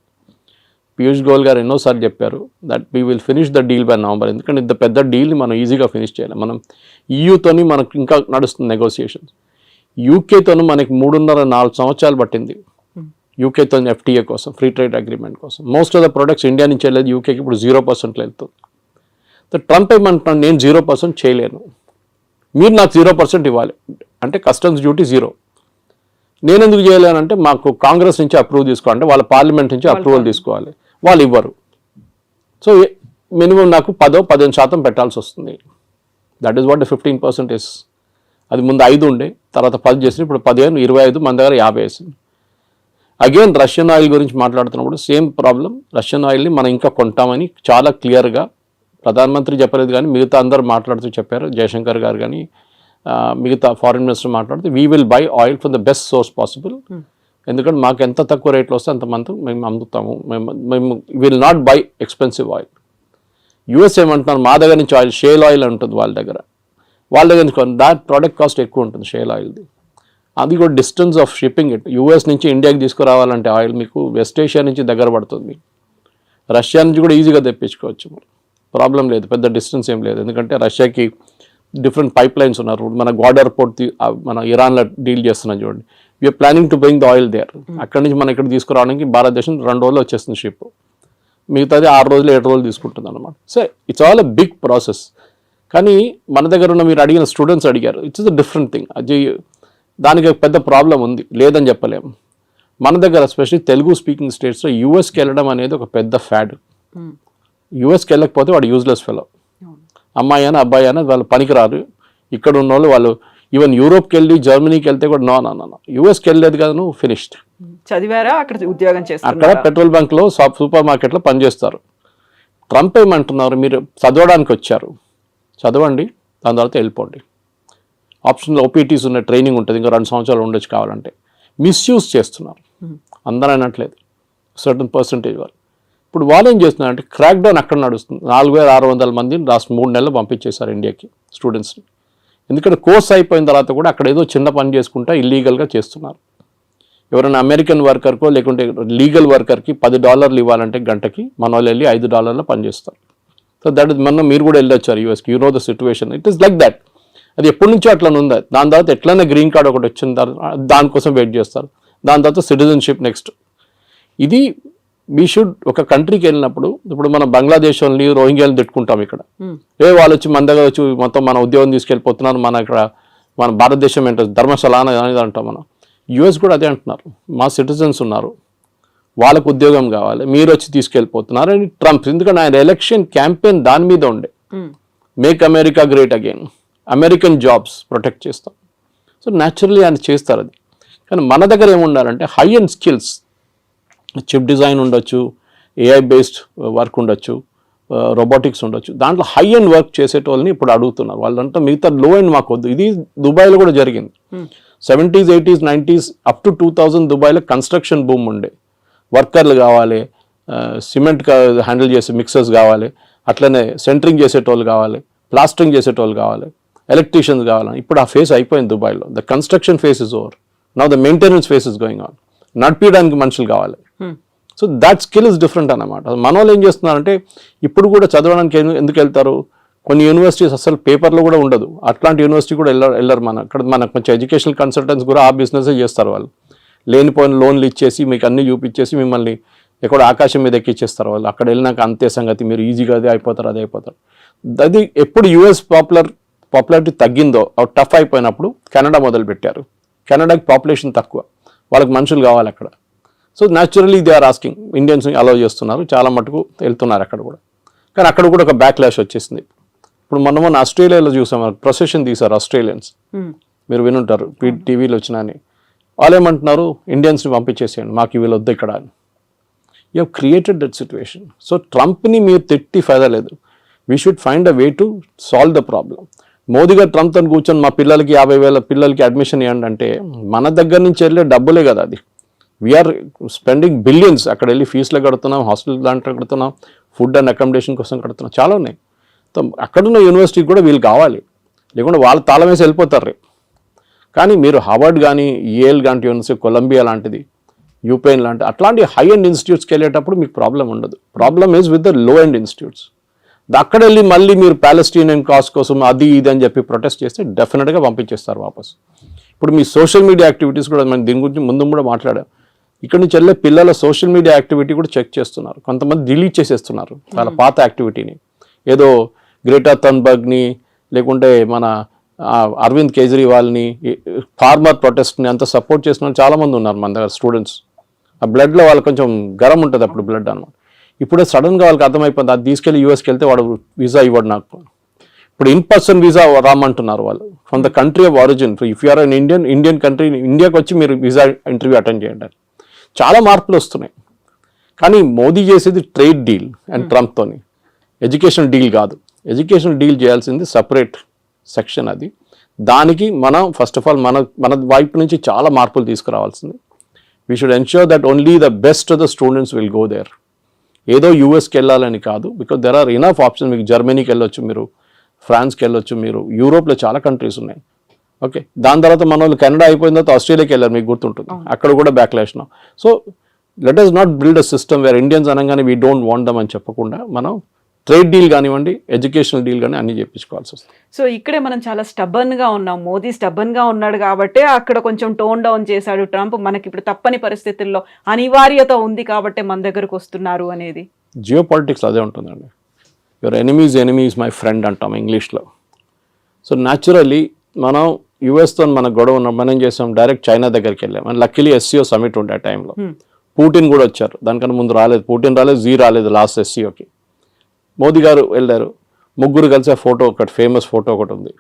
పీయూష్ గోయల్ గారు ఎన్నోసార్లు చెప్పారు that we will finish the deal by November. ఎందుకంటే ఇంత పెద్ద డీల్ని మనం ఈజీగా ఫినిష్ చేయాలి. మనం ఈయూతోని మనకు ఇంకా నడుస్తుంది నెగోసియేషన్స్. యూకేతోను మనకి 3.5-4 సంవత్సరాలు పట్టింది యూకేతో ఎఫ్టీఏ కోసం, ఫ్రీ ట్రేడ్ అగ్రిమెంట్ కోసం. Most of the products India నుంచి వెళ్ళేది యూకేకి ఇప్పుడు 0%లో వెళ్తుంది. ట్రంప్ ఏమంటున్నాను, నేను 0% చేయలేను, మీరు నాకు 0% ఇవ్వాలి అంటే కస్టమ్స్ డ్యూటీ 0. నేను ఎందుకు చేయలేనంటే మాకు కాంగ్రెస్ నుంచి అప్రూవ్ తీసుకోవాలంటే వాళ్ళ పార్లమెంట్ నుంచి అప్రూవల్ తీసుకోవాలి, వాళ్ళు ఇవ్వరు. సో మినిమం నాకు 10-15% పెట్టాల్సి వస్తుంది. That is what 15% is. అది ముందు 5 ఉండే, తర్వాత 10 చేసింది, ఇప్పుడు 15, 25, మన దగ్గర 50 వేసింది. అగైన్ రష్యన్ ఆయిల్ గురించి మాట్లాడుతున్నప్పుడు సేమ్ ప్రాబ్లం. రష్యన్ ఆయిల్ని మనం ఇంకా కొంటామని చాలా క్లియర్గా ప్రధానమంత్రి చెప్పలేదు, కానీ మిగతా అందరూ మాట్లాడుతూ చెప్పారు. జయశంకర్ గారు కానీ మిగతా ఫారిన్ మినిస్టర్ మాట్లాడుతూ we will buy oil from the best source possible. ఎందుకంటే మాకు ఎంత తక్కువ రేట్లో వస్తే అంతమంది మేము అమ్ముతాము. మేము will not by expensive oil. US ఏమంటున్నారు, మా దగ్గర నుంచి ఆయిల్ షేల్ ఆయిల్ ఉంటుంది వాళ్ళ దగ్గర నుంచి దాట్ ప్రోడక్ట్ కాస్ట్ ఎక్కువ ఉంటుంది షేల్ ఆయిల్ది. అది కూడా distance of shipping it. US నుంచి ఇండియాకి తీసుకురావాలంటే ఆయిల్ మీకు వెస్ట్ ఏషియా నుంచి దగ్గర పడుతుంది, రష్యా నుంచి కూడా ఈజీగా తెప్పించుకోవచ్చు, ప్రాబ్లం లేదు, పెద్ద డిస్టెన్స్ ఏం లేదు. ఎందుకంటే రష్యాకి డిఫరెంట్ పైప్ లైన్స్ ఉన్నారు. మన గ్వాడర్ పోర్ట్ మన ఇరాన్లో డీల్ చేస్తున్నాం చూడండి. We're planning to bring the oil there. అక్కడి నుంచి మనం ఇక్కడ తీసుకురావడానికి భారతదేశం 2 రోజులు వచ్చేస్తుంది షిప్, మిగతాది 6 రోజులు 7 రోజులు తీసుకుంటుంది అనమాట. So it's all a big process. కానీ మన దగ్గర ఉన్న మీరు అడిగిన స్టూడెంట్స్ అడిగారు, ఇట్స్ ద డిఫరెంట్ థింగ్. అది దానికి పెద్ద ప్రాబ్లం ఉంది, లేదని చెప్పలేము. మన దగ్గర ఎస్పెషల్లీ తెలుగు స్పీకింగ్ స్టేట్స్లో యూఎస్కి వెళ్ళడం అనేది ఒక పెద్ద ఫ్యాడ్. యూఎస్కి వెళ్ళకపోతే వాడు యూజ్లెస్ ఫెలో, అమ్మాయి అయినా అబ్బాయి అయినా వాళ్ళు పనికిరారు. ఇక్కడ ఉన్న వాళ్ళు ఈవెన్ యూరోప్కి వెళ్ళి జర్మనీకి వెళ్తే కూడా నో యూఎస్కి వెళ్ళలేదు కదా నువ్వు ఫినిష్డ్. చదివారా, అక్కడ ఉద్యోగం చేస్తారు, అక్కడ పెట్రోల్ బంక్లో సూపర్ మార్కెట్లో పనిచేస్తారు. ట్రంప్ ఏమంటున్నారు, మీరు చదవడానికి వచ్చారు, చదవండి, దాని తర్వాత వెళ్ళిపోండి. ఆప్షన్లో ఓపీటీస్ ఉన్న ట్రైనింగ్ ఉంటుంది, ఇంకా 2 సంవత్సరాలు ఉండొచ్చు కావాలంటే. మిస్యూజ్ చేస్తున్నారు, అందరూ అనట్లేదు, సర్టన్ పర్సంటేజ్ వాళ్ళు. ఇప్పుడు వాళ్ళు ఏం చేస్తున్నారంటే క్రాక్ డౌన్ అక్కడ నడుస్తుంది. 4600 మందిని లాస్ట్ 3 నెలలు పంపించేశారు ఇండియాకి స్టూడెంట్స్ని. ఎందుకంటే కోర్స్ అయిపోయిన తర్వాత కూడా అక్కడ ఏదో చిన్న పని చేసుకుంటా ఇల్లీగల్గా చేస్తున్నారు. ఎవరైనా అమెరికన్ వర్కర్కో లేకుంటే లీగల్ వర్కర్కి $10 ఇవ్వాలంటే గంటకి, మన వాళ్ళు వెళ్ళి $5 పనిచేస్తారు. సో దట్ ఇస్ మీరు కూడా వెళ్ళొచ్చారు యూఎస్కి, you know the situation, it is like that. అది ఎప్పటి నుంచో అట్లా ఉంది. దాని తర్వాత ఎట్లయినా గ్రీన్ కార్డ్ ఒకటి వచ్చిన తర్వాత దానికోసం వెయిట్ చేస్తారు, దాని తర్వాత సిటిజన్షిప్ నెక్స్ట్. ఇది వీ షుడ్ ఒక కంట్రీకి వెళ్ళినప్పుడు, ఇప్పుడు మనం బంగ్లాదేశ్ వాళ్ళని రోహింగ్యాలను తిట్టుకుంటాం ఇక్కడ, వాళ్ళు వచ్చి మన దగ్గర వచ్చి మొత్తం మన ఉద్యోగం తీసుకెళ్ళిపోతున్నారు, మన ఇక్కడ మన భారతదేశం ఏంటో ధర్మశాల అనేది అంటాం మనం. యూఎస్ కూడా అదే అంటున్నారు, మా సిటిజన్స్ ఉన్నారు, వాళ్ళకు ఉద్యోగం కావాలి, మీరు వచ్చి తీసుకెళ్ళిపోతున్నారు అని ట్రంప్. ఎందుకంటే ఆయన ఎలక్షన్ క్యాంపెయిన్ దాని మీద ఉండే, make America great again, American jobs protect చేస్తాం. సో న్యాచురల్లీ ఆయన చేస్తారు అది. కానీ మన దగ్గర ఏముండాలంటే high and skills, chip design ఉండొచ్చు, ఏఐ బేస్డ్ వర్క్ ఉండొచ్చు, రోబోటిక్స్ ఉండొచ్చు, దాంట్లో హై అండ్ వర్క్ చేసేటోళ్ళని ఇప్పుడు అడుగుతున్నారు. వాళ్ళంతా మిగతా లో అండ్ మాకు వద్దు. ఇది దుబాయ్లో కూడా జరిగింది. 70s, 80s, 90s up to 2000 దుబాయ్లో కన్స్ట్రక్షన్ బూమ్ ఉండే. వర్కర్లు కావాలి, సిమెంట్ హ్యాండిల్ చేసే మిక్సర్స్ కావాలి, అట్లనే సెంటరింగ్ చేసేటోళ్ళు కావాలి, ప్లాస్టరింగ్ చేసేటోళ్ళు కావాలి, ఎలక్ట్రీషియన్స్ కావాలి. ఇప్పుడు ఆ ఫేస్ అయిపోయింది దుబాయ్లో. The construction face is over, now the maintenance face is going on. నడిపించడానికి మనుషులు కావాలి. So that skill is different అన్నమాట. మన వాళ్ళు ఏం చేస్తున్నారంటే ఇప్పుడు కూడా చదవడానికి ఎందుకు వెళ్తారు, కొన్ని యూనివర్సిటీస్ అసలు పేపర్లో కూడా ఉండదు, అట్లాంటి యూనివర్సిటీ కూడా వెళ్ళరు. మనకు కొంచెం ఎడ్యుకేషనల్ కన్సల్టెంట్స్ కూడా ఆ బిజినెస్ చేస్తారు. వాళ్ళు లేనిపోయిన లోన్లు ఇచ్చేసి మీకు అన్నీ చూపించేసి మిమ్మల్ని ఎక్కడ ఆకాశం మీద ఎక్కిచ్చేస్తారు వాళ్ళు. అక్కడ వెళ్ళినాక అంతే సంగతి, మీరు ఈజీగా అదే అయిపోతారు. అది ఎప్పుడు యూఎస్ పాపులారిటీ తగ్గిందో, టఫ్ అయిపోయినప్పుడు కెనడా మొదలుపెట్టారు. కెనడాకి పాపులేషన్ తక్కువ, వాళ్ళకి మనుషులు కావాలి అక్కడ. So naturally they are asking, ఇండియన్స్ని అలౌ చేస్తున్నారు, చాలా మటుకు వెళ్తున్నారు అక్కడ కూడా. కానీ అక్కడ కూడా ఒక బ్యాక్లాష్ వచ్చేసింది. ఇప్పుడు మొన్న ఆస్ట్రేలియాలో చూసాం, ప్రొసెషన్ తీశారు ఆస్ట్రేలియన్స్, మీరు వినుంటారు, టీవీలో వచ్చినా అని. వాళ్ళు ఏమంటున్నారు, ఇండియన్స్ని పంపించేసేయండి, మాకు వీళ్ళు వద్దు ఇక్కడ అని. You have created that situation. So ట్రంప్ని మీరు తిట్టి ఫైదా లేదు. We should find a way to solve the problem. Modi గారు ట్రంప్తో కూర్చొని మా పిల్లలకి 50,000 పిల్లలకి అడ్మిషన్ ఇవ్వండి అంటే మన దగ్గర నుంచి వెళ్ళే డబ్బులే కదా అది. We're spending billions. అక్కడ వెళ్ళి ఫీజులు కడుతున్నాం, హాస్టల్ దాంట్లో కడుతున్నాం, ఫుడ్ అండ్ అకామిడేషన్ కోసం కడుతున్నాం, చాలా ఉన్నాయి. అక్కడున్న యూనివర్సిటీకి కూడా వీళ్ళు కావాలి, లేకుంటే వాళ్ళు తాళం వేసి వెళ్ళిపోతారు. కానీ మీరు హార్వర్డ్ కానీ, ఏల్ లాంటి యూనివర్సిటీ, కొలంబియా లాంటిది, యూపెన్ లాంటి అట్లాంటి హై అండ్ ఇన్స్టిట్యూట్స్కి వెళ్ళేటప్పుడు మీకు ప్రాబ్లం ఉండదు. Problem is with the low and institutes. అక్కడ వెళ్ళి మళ్ళీ మీరు ప్యాలెస్టీనియన్ కాజ్ కోసం అది ఇది అని చెప్పి ప్రొటెస్ట్ చేస్తే డెఫినెట్గా పంపించేస్తారు వాపస్. ఇప్పుడు మీ సోషల్ మీడియా యాక్టివిటీస్ కూడా మనం దీని గురించి ముందు కూడా మాట్లాడాం. ఇక్కడ నుంచి వెళ్ళే పిల్లల సోషల్ మీడియా యాక్టివిటీ కూడా చెక్ చేస్తున్నారు. కొంతమంది డిలీట్ చేసేస్తున్నారు వాళ్ళ పాత యాక్టివిటీని. ఏదో గ్రేటా థన్బర్గ్ని లేకుంటే మన అరవింద్ కేజ్రీవాల్ని, ఫార్మర్ ప్రొటెస్ట్ని అంత సపోర్ట్ చేసిన చాలామంది ఉన్నారు మన దగ్గర స్టూడెంట్స్. ఆ బ్లడ్లో వాళ్ళకి కొంచెం గరం ఉంటుంది అప్పుడు బ్లడ్ అనమాట. ఇప్పుడే సడన్గా వాళ్ళకి అర్థమైపోయింది, అది తీసుకెళ్ళి యూఎస్కి వెళ్తే వాడు వీసా ఇవ్వడు నాకు. ఇప్పుడు ఇన్ పర్సన్ వీసా రామంటున్నారు వాళ్ళు, from the country of origin. If you're an Indian country, ఇండియాకి వచ్చి మీరు వీసా ఇంటర్వ్యూ అటెండ్ చేయండి. చాలా మార్పులు వస్తున్నాయి. కానీ మోదీ చేసేది ట్రేడ్ డీల్ అండ్ ట్రంప్తోని, ఎడ్యుకేషన్ డీల్ కాదు. ఎడ్యుకేషన్ డీల్ చేయాల్సింది సపరేట్ సెక్షన్ అది. దానికి మనం ఫస్ట్ ఆఫ్ ఆల్ మన వైపు నుంచి చాలా మార్పులు తీసుకురావాల్సింది. We should ensure that only the best of the students will go there. ఏదో యూఎస్కి వెళ్ళాలని కాదు, because there are enough options. మీకు జర్మనీకి వెళ్ళొచ్చు, మీరు ఫ్రాన్స్కి వెళ్ళొచ్చు, మీరు యూరోప్లో చాలా కంట్రీస్ ఉన్నాయి. ఓకే, దాని తర్వాత మన వాళ్ళు కెనడా అయిపోయిన తర్వాత ఆస్ట్రేలియాకి వెళ్ళారు, మీకు గుర్తుంటుంది, అక్కడ కూడా backlash. So let us not build a system wear Indians అనగానే వీ డోంట్ వాంట్ దమ్ అని చెప్పకుండా మనం ట్రేడ్ డీల్ కానివ్వండి, ఎడ్యుకేషనల్ డీల్ కానీ అన్ని చేయించుకోవాల్సి వస్తుంది. సో ఇక్కడే మనం చాలా స్టబర్న్గా ఉన్నాం. మోదీ స్టబర్న్గా ఉన్నాడు కాబట్టి అక్కడ కొంచెం టోన్ డౌన్ చేశాడు ట్రంప్. మనకి ఇప్పుడు తప్పని పరిస్థితుల్లో అనివార్యత ఉంది కాబట్టి మన దగ్గరకు వస్తున్నారు అనేది. జియో పాలిటిక్స్ అదే ఉంటుందండి. Your enemy is my friend అంటాం ఇంగ్లీష్లో. సో న్యాచురల్లీ మనం యుఎస్తో మన గొడవ ఉన్నాం, మనం ఏం చేసాం, డైరెక్ట్ చైనా దగ్గరికి వెళ్ళాం. అండ్ లక్కీలీ SCO సమిట్ ఉండే ఆ టైంలో పుటిన్ కూడా వచ్చారు. దానికన్నా ముందు రాలేదు, పుటిన్ రాలేదు, జీ రాలేదు లాస్ట్ SCOకి. మోదీ గారు వెళ్ళారు, ముగ్గురు కలిసి ఫోటో, ఒకటి ఫేమస్ ఫోటో ఒకటి ఉంది.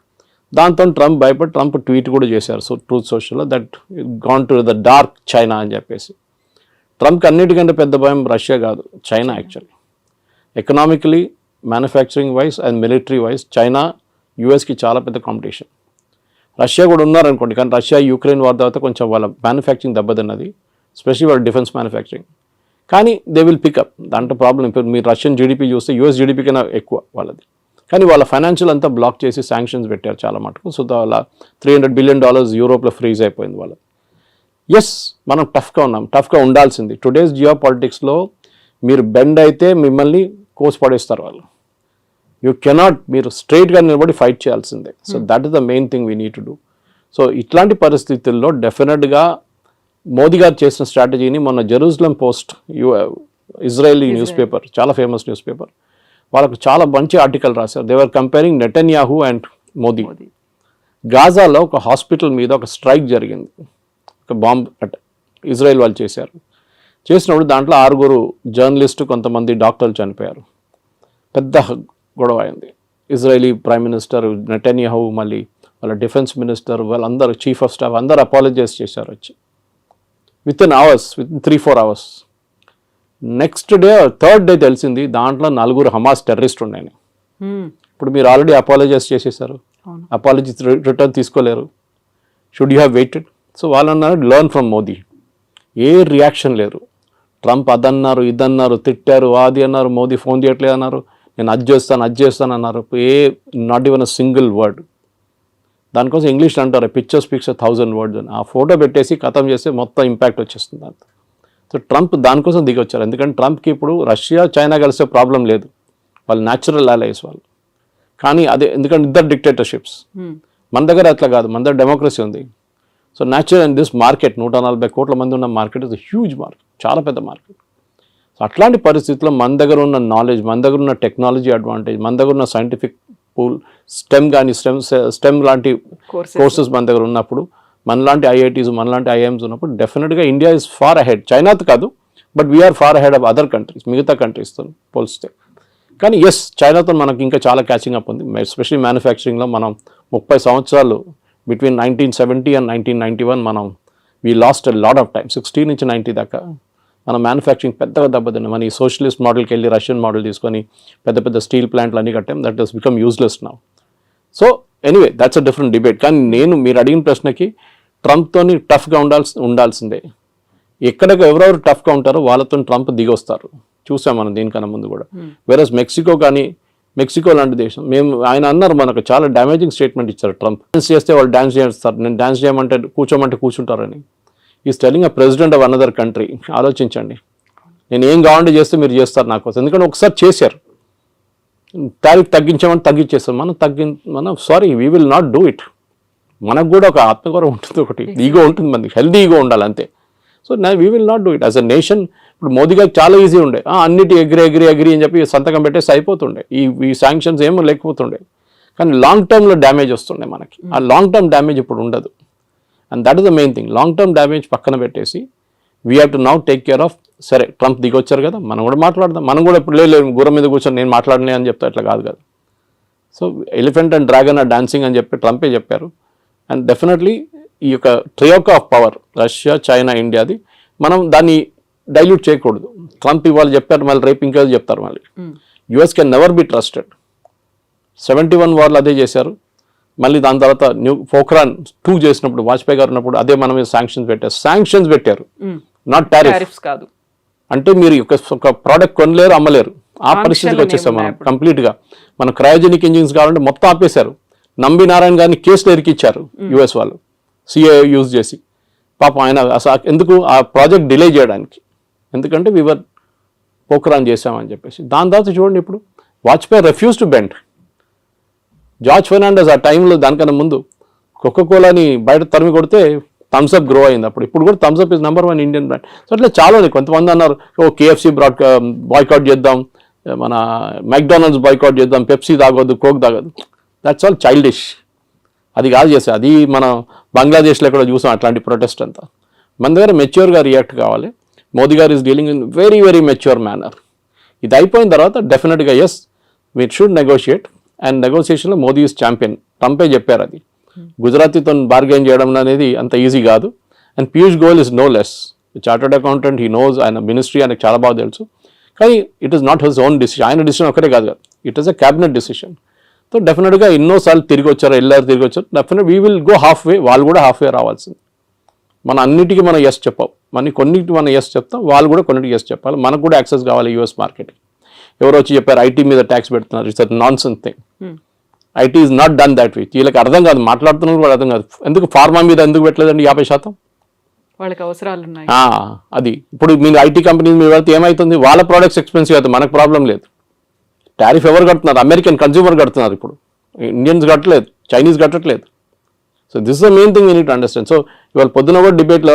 దాంతో ట్రంప్ భయపడి ట్రంప్ ట్వీట్ కూడా చేశారు ట్రూత్ సోషల్లో, that gone to the dark China అని చెప్పేసి. ట్రంప్కి అన్నిటికంటే పెద్ద భయం రష్యా కాదు, China. Actually economically, manufacturing wise and military wise China యూఎస్కి చాలా పెద్ద కాంపిటీషన్. రష్యా కూడా ఉన్నారనుకోండి, కానీ రష్యా యుక్రెయిన్ వార్ తర్వాత కొంచెం వాళ్ళ మ్యానుఫ్యాక్చరింగ్ దెబ్బతిన్నది, స్పెషల్లీ వాళ్ళ డిఫెన్స్ మ్యానుఫ్యాక్చరింగ్. కానీ దే విల్ పికప్, దాంట్లో ప్రాబ్లం. ఇప్పుడు మీరు రష్యన్ జీడిపి చూస్తే US జీడిపి కన్నా ఎక్కువ వాళ్ళది. కానీ వాళ్ళ ఫైనాన్షియల్ అంతా బ్లాక్ చేసి శాంక్షన్స్ పెట్టారు చాలా మటుకు. సో వాళ్ళ $300 బిలియన్ యూరోప్లో ఫ్రీజ్ అయిపోయింది వాళ్ళది. ఎస్, మనం టఫ్గా ఉన్నాం, టఫ్గా ఉండాల్సింది. టుడేస్ జియో పాలిటిక్స్లో మీరు బెండ్ అయితే మిమ్మల్ని కోసి పడేస్తారు వాళ్ళు. యూ కెనాట్, మీరు స్ట్రైట్గా నిలబడి ఫైట్ చేయాల్సిందే. So that is the main thing we need to do. So ఇట్లాంటి పరిస్థితుల్లో డెఫినెట్గా మోదీ గారు చేసిన స్ట్రాటజీని మొన్న Jerusalem post, Israeli news paper, చాలా ఫేమస్ న్యూస్ పేపర్, వాళ్ళకు చాలా మంచి ఆర్టికల్ రాశారు. They were comparing Netanyahu and Modi. గాజాలో ఒక హాస్పిటల్ మీద ఒక స్ట్రైక్ జరిగింది, ఒక బాంబ్ అటాక్ ఇజ్రాయెల్ వాళ్ళు చేశారు. చేసినప్పుడు దాంట్లో 6 జర్నలిస్టు, కొంతమంది డాక్టర్లు చనిపోయారు. పెద్ద గొడవ అయింది. ఇజ్రాయలీ ప్రైమ్ మినిస్టర్ నెటన్యాహు, మళ్ళీ వాళ్ళ డిఫెన్స్ మినిస్టర్, వాళ్ళందరూ చీఫ్ ఆఫ్ స్టాఫ్ అందరూ అపాలజైజ్ చేశారు వచ్చి. With 3-4 hours. Next day, third day తెలిసింది దాంట్లో 4 హమాస్ టెర్రరిస్ట్ ఉన్నాయని. ఇప్పుడు మీరు ఆల్రెడీ అపాలజైజ్ చేసేసారు, అపాలజీ రిటర్న్ తీసుకోలేరు. Should you have weighted? So వాళ్ళు అన్నారు learn from Modi. A reaction లేరు. ట్రంప్ అదన్నారు, ఇదన్నారు, తిట్టారు, అది అన్నారు, మోదీ ఫోన్ చేయట్లేదు అన్నారు, నేను అది చేస్తాను అన్నారు. Not even a single word. దానికోసం ఇంగ్లీష్లో అంటారు పిక్చర్ స్పీక్స్ 1,000 words అని. ఆ ఫోటో పెట్టేసి ఖతం చేస్తే మొత్తం ఇంపాక్ట్ వచ్చేస్తుంది అంత. సో ట్రంప్ దానికోసం దిగి వచ్చారు. ఎందుకంటే ట్రంప్కి ఇప్పుడు రష్యా చైనా కలిసే ప్రాబ్లం లేదు, వాళ్ళు న్యాచురల్ అలైస్ వాళ్ళు. కానీ అదే ఎందుకంటే ఇద్దరు డిక్టేటర్షిప్స్. మన దగ్గర అట్లా కాదు, మన దగ్గర డెమోక్రసీ ఉంది. So natural and this market 140 కోట్ల మంది ఉన్న మార్కెట్ ఇస్ హ్యూజ్ మార్కెట్, చాలా పెద్ద మార్కెట్. సో అట్లాంటి పరిస్థితుల్లో మన దగ్గర ఉన్న నాలెడ్జ్, మన దగ్గర ఉన్న టెక్నాలజీ అడ్వాంటేజ్, మన దగ్గర ఉన్న సైంటిఫిక్ పూల్, స్టెమ్ కానీ స్టెమ్ లాంటి కోర్సెస్ మన దగ్గర ఉన్నప్పుడు, మనలాంటి IITs, మనలాంటి IIMs ఉన్నప్పుడు డెఫినెట్గా ఇండియా ఇస్ ఫార్ అహెడ్. చైనాతో కాదు, but we are far ahead of other countries, మిగతా కంట్రీస్తో పోలిస్తే. కానీ ఎస్, చైనాతో మనకి ఇంకా చాలా క్యాచింగ్ అప్ ఉంది. ఎస్పెషల్లీ మ్యానుఫ్యాక్చరింగ్లో మనం 30 సంవత్సరాలు బిట్వీన్ 1970 and 1991 మనం we lost a lot of time. 60 నుంచి 90 దాకా మన మ్యానుఫ్యాక్చరింగ్ పెద్దగా దెబ్బతిన్నాం. మన ఈ సోషలిస్ట్ మోడల్కి వెళ్ళి రష్యన్ మోడల్ తీసుకొని పెద్ద పెద్ద స్టీల్ ప్లాంట్లు అన్నీ కట్టాం. That has become useless now. So anyway that's a different debate. కానీ మీరు అడిగిన ప్రశ్నకి ట్రంప్తోని టఫ్గా ఉండాల్సిందే. ఎక్కడికి ఎవరెవరు టఫ్గా ఉంటారో వాళ్ళతో ట్రంప్ దిగి వస్తారు. చూసాం మనం దీనికన్నా ముందు కూడా. వేరస్ మెక్సికో కానీ, మెక్సికో లాంటి దేశం, ఆయన అన్నారు మనకు చాలా డ్యామేజింగ్ స్టేట్మెంట్ ఇచ్చారు ట్రంప్. డాన్స్ చేస్తే వాళ్ళు డాన్స్ చేస్తారు, నేను డాన్స్ చేయమంటే కూర్చోమంటే కూర్చుంటారని. Is telling a president of another country. ఆలోచించండి, నేను ఏం కావాలంటే చేస్తే మీరు చేస్తారు నా కోసం. ఎందుకంటే ఒకసారి చేశారు, టారిఫ్ తగ్గించామని తగ్గించేస్తాం. మనం sorry, we will not do it. మనకు కూడా ఒక ఆత్మగౌరవం ఉంటుంది, ఒకటి ఈగో ఉంటుంది, మనకి హెల్దీ ఈగో ఉండాలి అంతే. So we will not do it as a nation. ఇప్పుడు మోదీ గారికి చాలా ఈజీ ఉండే, అన్నిటి ఎగ్రీ అని చెప్పి సంతకం పెట్టేసి అయిపోతుండే, ఈ శాంక్షన్స్ ఏమో లేకపోతుండే. కానీ లాంగ్ టర్మ్లో డ్యామేజ్ వస్తుండే మనకి. ఆ లాంగ్ టర్మ్ డ్యామేజ్ ఇప్పుడు ఉండదు. And that is the main thing. Long term damage పక్కన పెట్టేసి we have to now take care of. సరే, ట్రంప్ దిగొచ్చారు కదా, మనం కూడా మాట్లాడదాం. మనం కూడా ఇప్పుడు లేదు గుర్రం మీద కూర్చొని నేను మాట్లాడలే అని చెప్తా, అట్లా కాదు కదా. So elephant and dragon are dancing అని చెప్పి ట్రంపే చెప్పారు. అండ్ డెఫినెట్లీ ఈ యొక్క troika of power, Russia, China, ఇండియాది, మనం దాన్ని డైల్యూట్ చేయకూడదు. ట్రంప్ ఇవాళ చెప్పారు, మళ్ళీ రేపు ఇంకా చెప్తారు. మళ్ళీ US can never be trusted. 71 వార్లు అదే చేశారు. మళ్ళీ దాని తర్వాత పోఖ్రాన్ 2 చేసినప్పుడు, వాజ్పేయి గారు ఉన్నప్పుడు అదే మన మీద శాంక్షన్స్ పెట్టారు, నాట్ టారిఫ్స్ కాదు. అంటే మీరు ఒక ప్రోడక్ట్ కొనలేరు, అమ్మలేరు, ఆ పరిస్థితికి వచ్చేసాం మనం కంప్లీట్గా. మన క్రయోజెనిక్ ఇంజిన్స్ కావాలంటే మొత్తం ఆపేశారు. నంబి నారాయణ గారిని కేసులు ఎరికిచ్చారు యుఎస్ వాళ్ళు సిఏ యూజ్ చేసి. పాపం ఆయన అసలు ఎందుకు ఆ ప్రాజెక్ట్ డిలే చేయడానికి, ఎందుకంటే వివర్ పోక్రాన్ చేసామని చెప్పేసి. దాని తర్వాత చూడండి ఇప్పుడు Vajpayee refuse to bend. George Fernandes ఆ టైంలో దానికన్నా ముందు కోకోకోలాని బయట తరిమి కొడితే థమ్స్అప్ గ్రో అయింది అప్పుడు. ఇప్పుడు కూడా Thums Up is number 1 Indian brand. So అట్లా చాలా ఉంది. కొంతమంది అన్నారు కేఎఫ్సి బాయ్కాట్ చేద్దాం, మన మెక్డానల్డ్స్ బాయ్కాట్ చేద్దాం, పెప్సీ తాగొద్దు, కోక్ తాగొద్దు. That's all childish. అది కాదు చేస్తే, అది మనం బంగ్లాదేశ్లో కూడా చూసాం అట్లాంటి ప్రొటెస్ట్ అంతా. మన దగ్గర మెచ్యూర్గా రియాక్ట్ కావాలి. మోదీ గారు is dealing in very very mature manner. ఇది అయిపోయిన తర్వాత డెఫినెట్గా yes we should negotiate. And నెగోషియేషన్లో మోదీ ఈజ్ ఛాంపియన్. ట్రంపే చెప్పారు అది. గుజరాతీతో బార్గెన్ చేయడం అనేది అంత ఈజీ కాదు. And Piyush Goyal is no less chartered accountant. He knows, ఆయన మినిస్ట్రీ ఆయనకు చాలా బాగా తెలుసు. కానీ it is not his own decision. ఆయన డిసిషన్ ఒకటే కాదు కదా, it is a cabinet decision. So డెఫినెట్గా ఎన్నోసార్లు తిరిగి వచ్చారు, తిరిగి వచ్చారు. Definite we will go half వే. వాళ్ళు కూడా హాఫ్ వే రావాల్సింది. మన అన్నిటికీ మనం ఎస్ చెప్పాం, కొన్నిటికి మనం ఎస్ చెప్తాం, వాళ్ళు కూడా కొన్నిటికి ఎస్ చెప్పాలి. మనకు కూడా యాక్సెస్ కావాలి యూఎస్ మార్కెట్కి. ఎవరో వచ్చి చెప్పారు ఐటీ మీద ట్యాక్స్ పెడుతున్నారు. It's non sense thing. IT is not done that way. వీళ్ళకి అర్థం కాదు, మాట్లాడుతున్నారు కూడా అర్థం కాదు. ఎందుకు ఫార్మా మీద ఎందుకు పెట్టలేదండి 50%? వాళ్ళకి అవసరాలు ఉన్నాయి. అది ఇప్పుడు మీరు ఐటీ కంపెనీ మీద పెడితే ఏమవుతుంది? వాళ్ళ ప్రోడక్ట్స్ ఎక్స్పెన్సివ్ అవుతుంది, మనకు ప్రాబ్లం లేదు. టారిఫ్ ఎవరు కడుతున్నారు? అమెరికన్ కన్స్యూమర్ కడుతున్నారు. ఇప్పుడు ఇండియన్స్ కట్టలేదు, చైనీస్ కట్టట్లేదు. So this is the main thing we need to understand. So ఇవాళ పొద్దున కూడా డిబేట్లో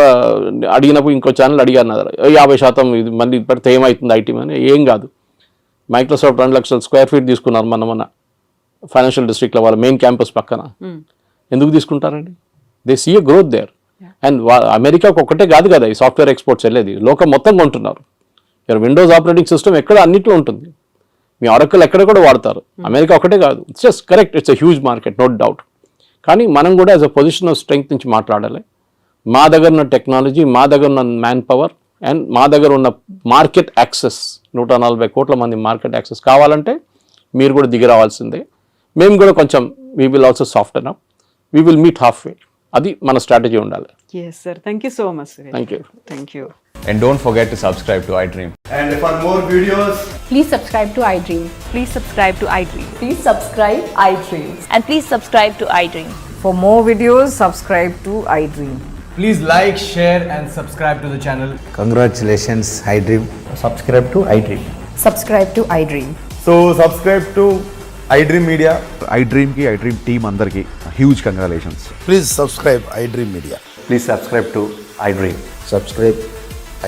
అడిగినప్పుడు ఇంకో ఛానల్ అడిగారు నా దగ్గర 50% ఇది మళ్ళీ పెడితే ఏమవుతుంది ఐటీ అని. ఏం కాదు. మైక్రోసాఫ్ట్ 2 లక్షల స్క్వేర్ ఫీట్ తీసుకున్నారు మన ఫైనాన్షియల్ డిస్ట్రిక్ట్లో, వాళ్ళ మెయిన్ క్యాంపస్ పక్కన. ఎందుకు తీసుకుంటారండి? They see a growth there. And అమెరికాకు ఒక్కటే కాదు కదా ఈ సాఫ్ట్వేర్ ఎక్స్పోర్ట్స్ వెళ్ళేది, లోకం మొత్తం కొంటున్నారు. విండోస్ ఆపరేటింగ్ సిస్టమ్ ఎక్కడ అన్నిట్లో ఉంటుంది. మీ ఆరకల్ ఎక్కడ కూడా వాడతారు. అమెరికా ఒకటే కాదు. It's just correct, it's a huge market, no doubt. కానీ మనం కూడా as a position of strength నుంచి మాట్లాడాలి. మా దగ్గర ఉన్న టెక్నాలజీ, మా దగ్గర ఉన్న మ్యాన్ పవర్ అండ్ మా దగ్గర ఉన్న మార్కెట్ యాక్సెస్, 140 కోట్ల మంది మార్కెట్ యాక్సెస్ కావాలంటే మీరు కూడా దిగి రావాల్సిందే. మేము కూడా కొంచెం we will also soften up, we will meet half way. అది మన స్ట్రాటజీ ఉండాలి. Yes sir, thank you so much. Thank you. And don't forget to subscribe to iDream. And for more videos, Please subscribe to iDream. Please subscribe to iDream. Please subscribe iDream. And please subscribe to iDream. For more videos, subscribe to iDream. please like, share and subscribe to the channel. Congratulations, iDream. Subscribe to iDream. Subscribe to iDream. So subscribe to iDream Media. iDream ki iDream team andarki huge congratulations. Please subscribe iDream Media. Please subscribe to iDream. Subscribe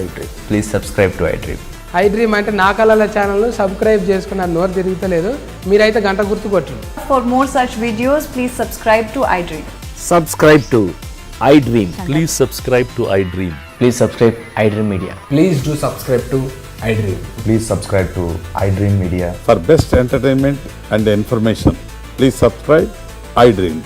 iDream. Please subscribe to iDream. iDream అంటే నా కళల channel subscribe చేసుకున్న నోరు తిరుగుతలేదు, మీరైతే గంట గుర్తు కొట్టండి. For more such videos, please subscribe to iDream. Subscribe to iDream. Please subscribe to iDream. Please subscribe iDream Media. Please do subscribe to iDream. Please subscribe to iDream Media. For best entertainment and information, please subscribe iDream.